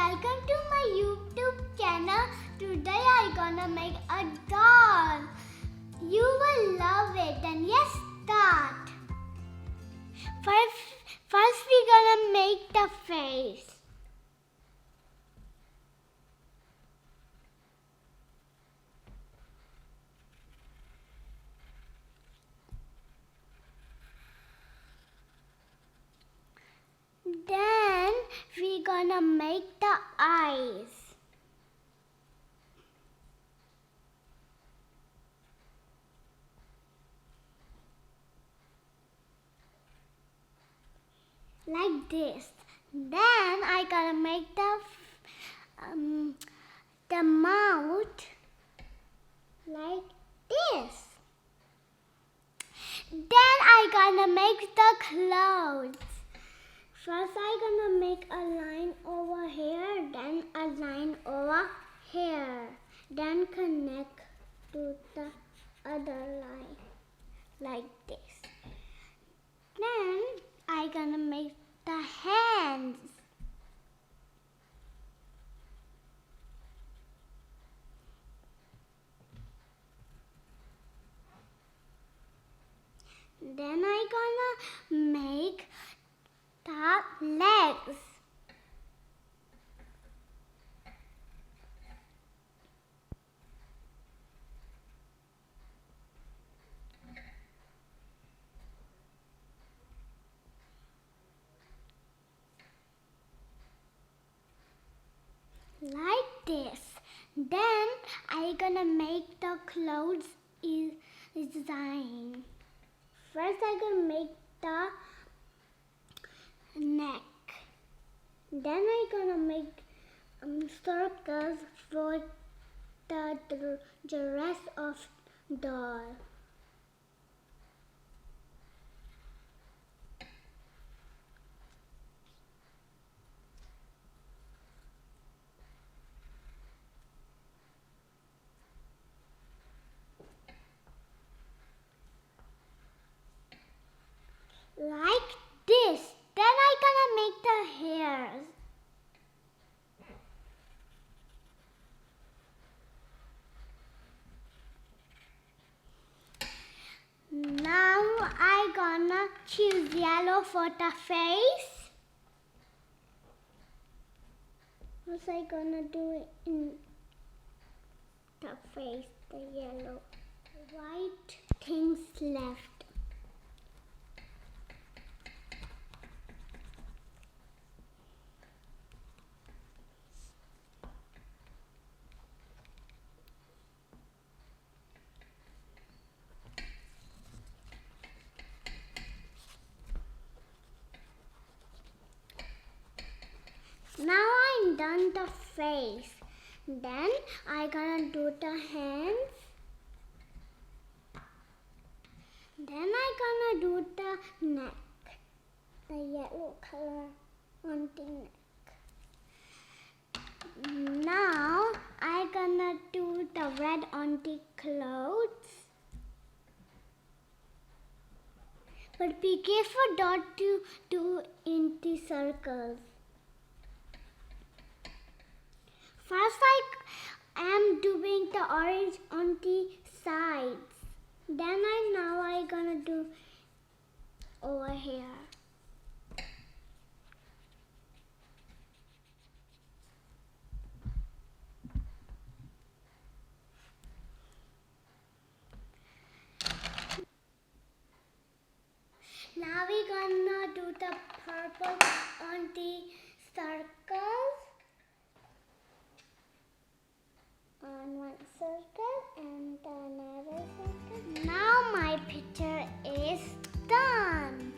welcome to my YouTube channel. Today I gonna make a doll. You will love it. And yes, start. First we gonna make the face. Then we gonna make the eyes. Like this. Then I gonna make the mouth like this. Then I gonna make the clothes. First I gonna make a line over here, then a line over here. Then connect to the other line like this. Then I gonna make the hands. Then I gonna make the legs. Like this. Then I gonna make the clothes design. First I gonna make the neck. Then I gonna make circles for the dress of doll. Like this. Then I gonna make the hairs. Now I gonna choose yellow for the face. What I gonna do it in the face, the yellow. White things left. Now I'm done the face. Then I gonna do the hands. Then I gonna do the neck. The yellow color on the neck. Now I gonna do the red on the clothes. But be careful not to do in the circles. First I am doing the orange on the sides. Then I gonna do over here. Now we gonna do the purple on the circles. On one circle and another circle. Now my picture is done.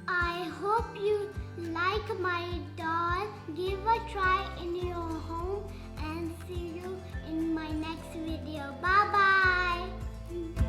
I hope you like my doll. Give a try in your home and see you in my next video. Bye bye.